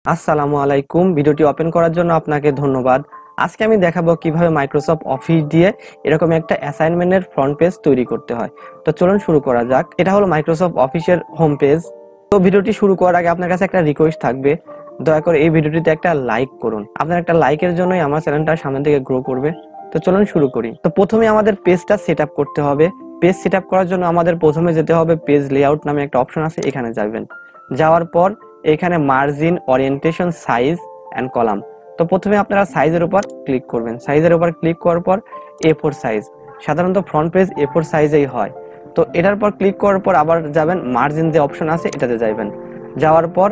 আসসালামু আলাইকুম। ভিডিওটি ওপেন করার জন্য আপনাকে ধন্যবাদ। আজকে আমি দেখাবো কিভাবে মাইক্রোসফট অফিস দিয়ে এরকম একটা অ্যাসাইনমেন্টের ফ্রন্ট পেজ তৈরি করতে হয়। তো চলুন শুরু করা যাক। এটা হলো মাইক্রোসফট অফিসের হোম পেজ। তো ভিডিওটি শুরু করার আগে আপনার কাছে একটা রিকোয়েস্ট থাকবে, দয়া করে এই ভিডিওটিতে একটা লাইক করুন। আপনার একটা লাইকের জন্যই আমার চ্যানেলটা সামনের দিকে গ্রো করবে। তো চলুন শুরু করি। তো প্রথমে আমাদের পেজটা সেট আপ করতে হবে। পেজ সেট আপ করার জন্য আমাদের প্রথমে যেতে হবে পেজ লেআউট নামে একটা অপশন আছে, এখানে যাবেন। যাওয়ার পর এখানে margin, orientation, size and column. তো প্রথমে আপনারা সাইজের উপর ক্লিক করবেন। সাইজের উপর ক্লিক করার পর A4 সাইজ, সাধারণত ফ্রন্ট পেজ A4 সাইজেই হয়। তো এটার পর ক্লিক করার পর আবার যাবেন মার্জিন যে অপশন আছে এটাতে যাবেন। যাওয়ার পর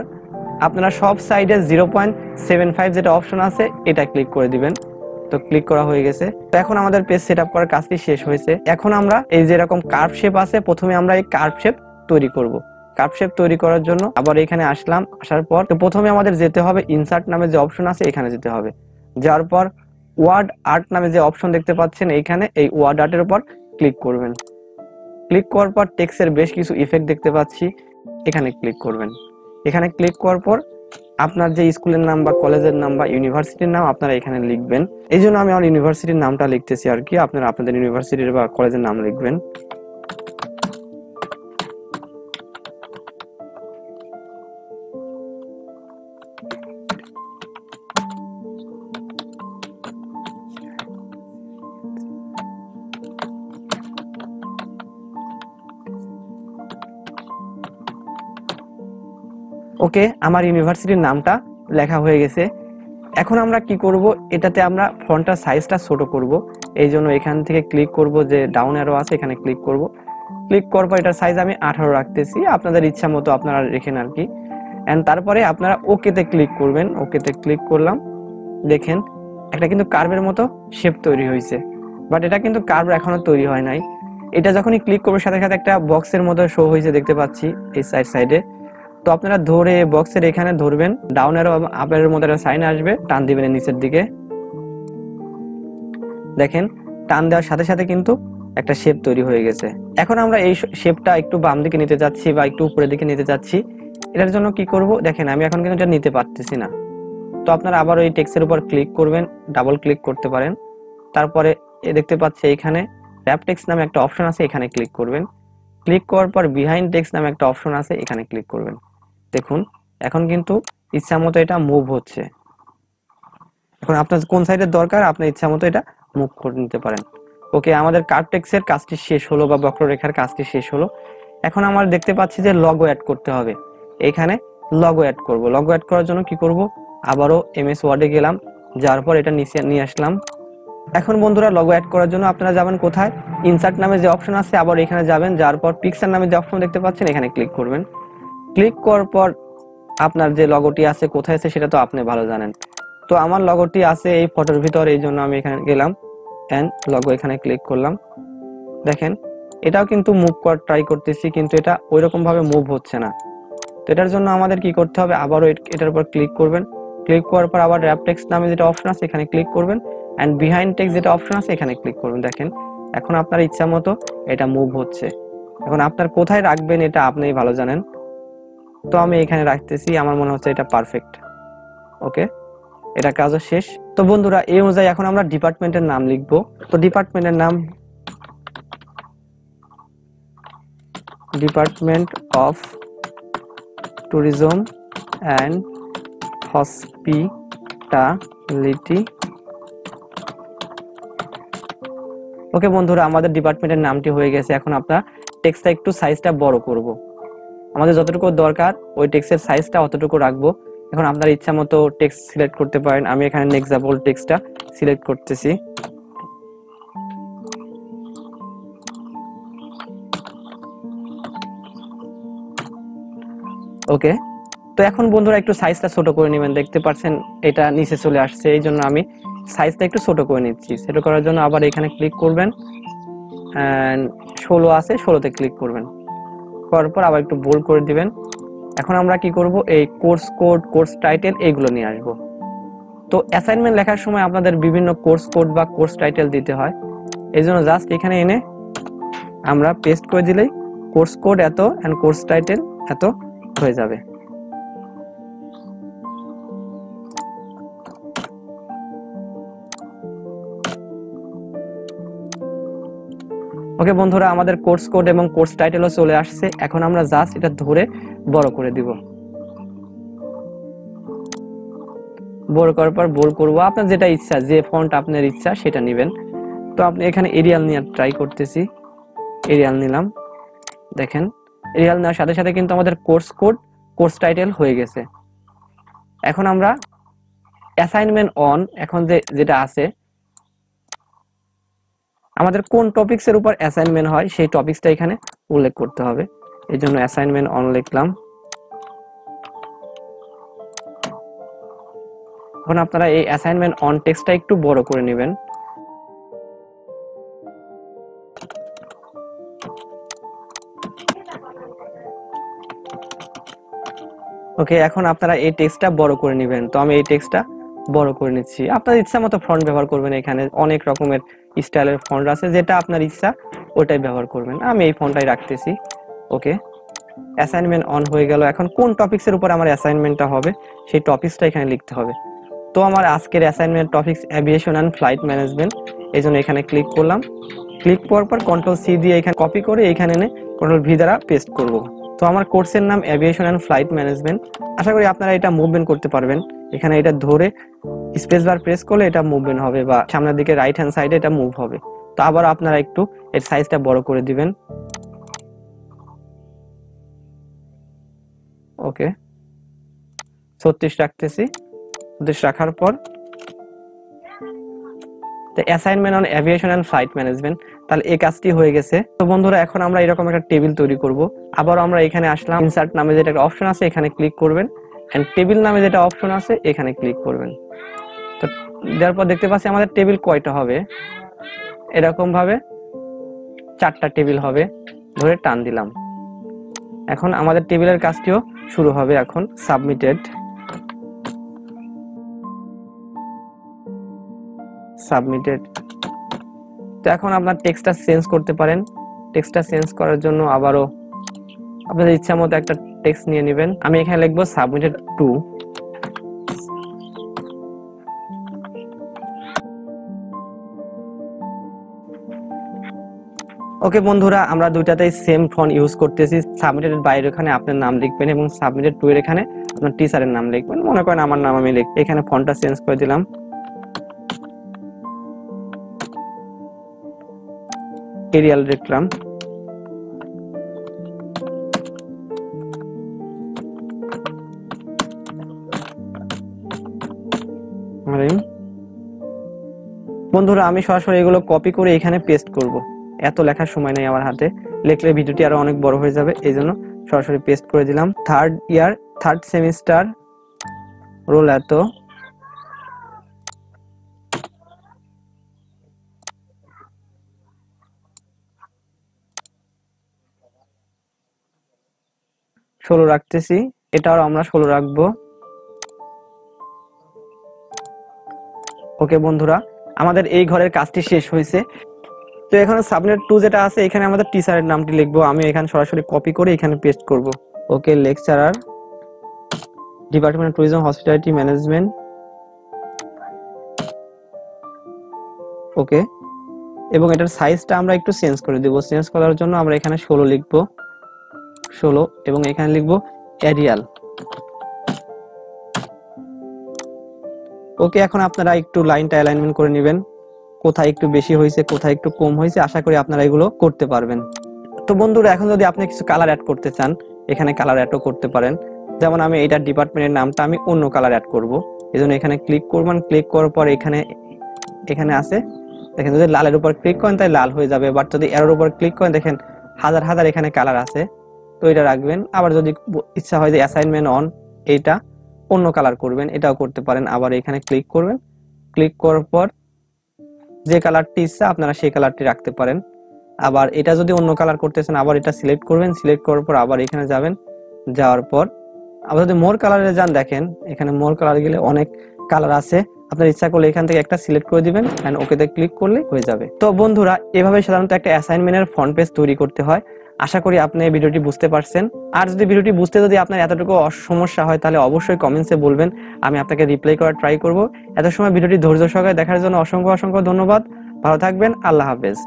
আপনারা সব সাইডে 0.75 যেটা অপশন আছে এটা ক্লিক করে দিবেন। তো ক্লিক করা হয়ে গেছে। তো এখন আমাদের পেজ সেট আপ করার কাজটি শেষ হয়েছে। এখন আমরা এই যে এরকম কার্ভ শেপ আছে, প্রথমে আমরা এই কার্ভ শেপ তৈরি করব। কার্ভ শেপ তৈরি করার জন্য আবার এখানে আসলাম। আসার পর তো প্রথমে আমাদের যেতে হবে ইনসার্ট নামে যে অপশন আছে এখানে যেতে হবে। যাওয়ার পর ওয়ার্ড আর্ট নামে যে অপশন দেখতে পাচ্ছেন এইখানে, এই ওয়ার্ড আর্টের উপর ক্লিক করবেন। ক্লিক করার পর টেক্সটের বেশ কিছু ইফেক্ট দেখতে পাচ্ছি, এখানে ক্লিক করবেন। এখানে ক্লিক করার পর আপনার যে স্কুলের নাম বা কলেজের নাম বা ইউনিভার্সিটির নাম আপনারা এখানে লিখবেন। এই জন্য আমি আমার ইউনিভার্সিটির নামটা লিখতেছি আর কি, আপনারা আপনাদের ইউনিভার্সিটির বা কলেজের নাম লিখবেন। ওকে, আমার ইউনিভার্সিটির নামটা লেখা হয়ে গেছে। এখন আমরা কি করব, এটাতে আমরা ফন্টের সাইজটা ছোট করব। এই জন্য এখান থেকে ক্লিক করব, যে ডাউন অ্যারো আছে এখানে ক্লিক করব। ক্লিক করার পর এটার সাইজ আমি 18 রাখতেছি, আপনাদের ইচ্ছা মতো আপনারা রেখেন আর কি। এন্ড তারপরে আপনারা ওকেতে ক্লিক করবেন। ওকেতে ক্লিক করলাম। দেখেন একটা কিন্তু কার্ভের মতো শেপ তৈরি হয়েছে, বাট এটা কিন্তু কার্ভ এখনো তৈরি হয় নাই। এটা যখনই ক্লিক করবে সাথে সাথে একটা বক্সের মতো শো হয়েছে দেখতে পাচ্ছি এই সাইডে। তো আপনারা ধরে বক্সের এখানে ধরবেন, ডাউন অ্যারো আপ অ্যারোর মতো একটা সাইন আসবে, টান দিবেন নিচের দিকে। দেখেন টান দেওয়ার সাথে সাথে কিন্তু একটা শেপ তৈরি হয়ে গেছে। এখন আমরা এই শেপটা একটু বাম দিকে নিতে যাচ্ছি বা একটু উপরের দিকে নিতে যাচ্ছি। এটার জন্য কি করব, দেখেন আমি এখন কিন্তু এটা নিতে পারতেছি না। তো আপনারা আবার ওই টেক্সটের উপর ক্লিক করবেন, ডাবল ক্লিক করতে পারেন। তারপরে দেখতে পাচ্ছি এখানে র‍্যাপ টেক্সট নামে একটা অপশন আছে, এখানে ক্লিক করবেন। ক্লিক করার পর বিহাইন্ড টেক্সট নামে একটা অপশন আছে, এখানে ক্লিক করবেন। দেখুন এখন কিন্তু ইচ্ছা মতো এটা মুভ হচ্ছে। এখন আপনার কোন সাইডের দরকার আপনার ইচ্ছা মতো এটা মুভ করে নিতে পারেন। ওকে, আমাদের কার্ভ টেক্সটের কাজটি শেষ হলো বা বক্ররেখার কাজটি শেষ হলো। এখন আমরা দেখতে পাচ্ছি যে লগো অ্যাড করতে হবে। এখানে লগো অ্যাড করব। লগো অ্যাড করার জন্য কি করব, আবারও এমএস ওয়ার্ডে গেলাম, যাওয়ার পর এটা নিচে নিয়ে আসলাম। এখন বন্ধুরা লগো অ্যাড করার জন্য আপনারা যাবেন কোথায়, ইনসার্ট নামে যে অপশন আছে আবার এখানে যাবেন। যাওয়ার পর পিকচার নামে যে অপশন দেখতে পাচ্ছেন এখানে ক্লিক করবেন। ক্লিক করার পর আপনার যে লগোটি আছে কোথায় আছে সেটা তো আপনি ভালো জানেন। তো আমার লগোটি আছে এই ফটোর ভিতর, এই জন্য আমি এখানে গেলাম এন্ড লগো এখানে ক্লিক করলাম। দেখেন এটাও কিন্তু মুভ করার ট্রাই করতেছি, কিন্তু এটা ওইরকম ভাবে মুভ হচ্ছে না। তো এটার জন্য আমাদের কি করতে হবে, আবারও এটার উপর ক্লিক করবেন। ক্লিক করার পর আবার র‍্যাপ টেক্সট নামে যেটা অপশন আছে এখানে ক্লিক করবেন এন্ড বিহাইন্ড টেক্সট যেটা অপশন আছে এখানে ক্লিক করবেন। দেখেন এখন আপনার ইচ্ছা মতো এটা মুভ হচ্ছে। এখন আপনার কোথায় রাখবেন এটা আপনিই ভালো জানেন। তো আমি এখানে রাখতেছি, আমার মনে হচ্ছে এটা পারফেক্ট। ওকে, এটা কাজও শেষ। তো বন্ধুরা এই অনুযায়ী এখন আমরা ডিপার্টমেন্টের নাম লিখব। তো ডিপার্টমেন্টের নাম department of tourism and hospitality. Okay বন্ধুরা, আমাদের ডিপার্টমেন্টের নামটি হয়ে গেছে। এখন আমরা টেক্সটটা একটু সাইজটা বড় করব। আমাদের যতটুকু দরকার ওই টেক্সটের সাইজটা অতটুকু রাখবো। এখন আপনার ইচ্ছা মতো টেক্সট সিলেক্ট করতে পারেন। আমি এখানে এক্সাম্পল টেক্সটটা সিলেক্ট করতেছি। ওকে, তো এখন বন্ধুরা একটু সাইজটা ছোট করে নেবেন। দেখতে পাচ্ছেন এটা নিচে চলে আসছে, এই জন্য আমি সাইজটা একটু ছোট করে নিচ্ছি। ছোট করার জন্য আবার এখানে ক্লিক করবেন এন্ড 16 আছে 16তে ক্লিক করবেন। করার পর আবার একটু বোল্ড করে দিবেন। এখন আমরা কি করব, এই কোর্স কোড, কোর্স টাইটেল এইগুলো নিয়ে আসব। তো অ্যাসাইনমেন্ট লেখার সময় আপনাদের বিভিন্ন কোর্স কোড বা কোর্স টাইটেল দিতে হয়, এই জন্য জাস্ট এখানে এনে আমরা পেস্ট করে দিলেই কোর্স কোড এত এন্ড কোর্স টাইটেল এত হয়ে যাবে। ওকে বন্ধুরা, আমাদের কোর্স কোড এবং কোর্স টাইটেলও চলে আসছে। এখন আমরা জাস্ট এটা ধরে বড় করে দিব। বড় করার পর বোল্ড করব। আপনার যেটা ইচ্ছা, যে ফন্ট আপনার ইচ্ছা সেটা নেবেন। তো আপনি এখানে এরিয়াল নিয়ে ট্রাই করতেছি, এরিয়াল নিলাম। দেখেন এরিয়াল নেওয়ার সাথে সাথে কিন্তু আমাদের কোর্স কোড, কোর্স টাইটেল হয়ে গেছে। এখন আমরা অ্যাসাইনমেন্ট অন, এখন যেটা আছে আমাদের কোন টপিকসের উপর অ্যাসাইনমেন্ট হয় সেই টপিকসটা এখানে উল্লেখ করতে হবে। এই জন্য অ্যাসাইনমেন্ট অন লিখলাম। এখন আপনারা এই অ্যাসাইনমেন্ট অন টেক্সটটা একটু বড় করে নেবেন। ওকে, এখন আপনারা এই টেক্সটটা বড় করে নেবেন। তো আমি এই টেক্সটটা বড় করে নিচ্ছি। আপনার ইচ্ছা মতো ফন্ট ব্যবহার করবেন। এখানে অনেক রকমের স্টাইলের ফন্ট আছে, যেটা আপনার ইচ্ছা ওটাই ব্যবহার করবেন। আমি এই ফন্টটাই রাখতেছি। ওকে, অ্যাসাইনমেন্ট অন হয়ে গেল। এখন কোন টপিকসের উপর আমার অ্যাসাইনমেন্টটা হবে সেই টপিকসটা এখানে লিখতে হবে। তো আমার আজকের assignment topics aviation and flight management. এই জন্য এখানে ক্লিক করলাম। ক্লিক করার পর কন্ট্রোল সি দিয়ে এখানে কপি করে এখানে এনে কন্ট্রোল ভি দ্বারা পেস্ট করব। তো আমার কোর্সের নাম এভিয়েশন অ্যান্ড ফ্লাইট ম্যানেজমেন্ট। আশা করি আপনারা এটা মুভমেন্ট করতে পারবেন। এখানে এটা ধরে স্পেস বার প্রেস করলে এটা মুভমেন্ট হবে, বা সামনের দিকে রাইট হ্যান্ড সাইডে এটা মুভ হবে। তো আবার আপনারা একটু এর সাইজটা বড় করে দিবেন। ওকে, 36 রাখতেছি। 36 রাখার পর assignment on aviation and flight management, তাহলে এই কাজটি হয়ে গেছে। তো বন্ধুরা, এখন আমরা এরকম একটা টেবিল তৈরি করব। আবার আমরা এখানে আসলাম, ইনসার্ট নামে যেটা একটা অপশন আছে এখানে ক্লিক করবেন, এন্ড টেবিল নামে যেটা অপশন আছে এখানে ক্লিক করবেন। তো দেওয়ার পর দেখতে পাচ্ছি আমাদের টেবিল কয়টা হবে। এরকম ভাবে 4টা টেবিল হবে। ধরে টান দিলাম। এখন আমাদের টেবিলের কাজটিও শুরু হবে। এখন সাবমিটেড, সাবমিটেড। তো এখন আপনার টেক্সটটা চেঞ্জ করতে পারেন। টেক্সটটা চেঞ্জ করার জন্য আবারও আপনাদের ইচ্ছা মতো একটা টেক্সট নিয়ে নেবেন। আমি এখানে লিখবো সাবমিটেড টু। ওকে বন্ধুরা, আমরা দুইটাতেই সেম ফন্ট ইউজ করতেছি। সাবমিটেড বাইরে এখানে আপনার নাম লিখবেন এবং সাবমিটেড টু এর এখানে আপনার টিচারের নাম লিখবেন। মনে করেন আমার নাম আমি লিখ, এখানে ফন্টটা চেঞ্জ করে দিলাম। এরিয়াল লিখলাম। বন্ধুরা, আমি সরাসরি এগুলো কপি করে এখানে পেস্ট করব। এত লেখার সময় নেই আমার হাতে, লিখলে ভিডিওটি আরো অনেক বড় হয়ে যাবে। এই জন্য সরাসরি পেস্ট করে দিলাম। Third year, third semester, roll এত। ষোলো রাখতেছি, এটাও আমরা 16 রাখবো। ওকে বন্ধুরা, আমাদের এই ঘরের কাজটি শেষ হয়েছে। তো এখানে সাবমিট টু যেটা আছে এখানে আমাদের টিচারের নামটি লিখবো। আমি এখানে সরাসরি কপি করে এখানে পেস্ট করব। Okay, lecturer, department of tourism hospitality management. Okay, এবং এটার সাইজটা আমরা একটু চেঞ্জ করে দেব। চেঞ্জ করার জন্য আমরা এখানে 16 লিখবো, 16, এবং এখানে লিখবো এরিয়াল। ওকে, এখন আপনারা একটু লাইনটা অ্যালাইনমেন্ট করে নেবেন, কোথায় একটু বেশি হয়েছে কোথায় একটু কম হয়েছে। আশা করি আপনারা এগুলো করতে পারবেন। তো বন্ধুরা, এখন যদি আপনি কিছু কালার অ্যাড করতে চান এখানে কালার অ্যাডও করতে পারেন। যেমন আমি এইটার ডিপার্টমেন্টের নামটা আমি অন্য কালার অ্যাড করব। এজন্য এখানে ক্লিক করবেন। ক্লিক করার পর এখানে আছে দেখেন, যদি লালের উপর ক্লিক করেন তাই লাল হয়ে যাবে। বাট যদি এরোর উপর ক্লিক করেন দেখেন হাজার হাজার এখানে কালার আছে। তো এটা রাখবেন। আবার যদি ইচ্ছা হয় যে অ্যাসাইনমেন্ট অন, এইটা অন্য কালার করবেন, এটাও করতে পারেন। আবার এখানে ক্লিক করবেন। ক্লিক করার পর যে কালারটি ইচ্ছা আপনারা সেই কালারটি রাখতে পারেন। আবার এটা যদি অন্য কালার করতেছেন আবার এটা সিলেক্ট করবেন। সিলেক্ট করার পর আবার এখানে যাবেন। যাওয়ার পর আবার যদি মোর কালারে যান, দেখেন এখানে মোর কালার গেলে অনেক কালার আছে। আপনার ইচ্ছা করলে এখান থেকে একটা সিলেক্ট করে দিবেন এন্ড ওকেতে ক্লিক করলে হয়ে যাবে। তো বন্ধুরা, এভাবে সাধারণত একটা অ্যাসাইনমেন্টের ফ্রন্ট পেজ তৈরি করতে হয়। আশা করি আপনি এই ভিডিওটি বুঝতে পারছেন। আর যদি ভিডিওটি বুঝতে যদি আপনার এতটুকু সমস্যা হয় তাহলে অবশ্যই কমেন্টসে বলবেন, আমি আপনাকে রিপ্লাই করার ট্রাই করব। এত সময় ভিডিওটি ধৈর্য সহকারে দেখার জন্য অসংখ্য অসংখ্য ধন্যবাদ। ভালো থাকবেন। আল্লাহ হাফেজ।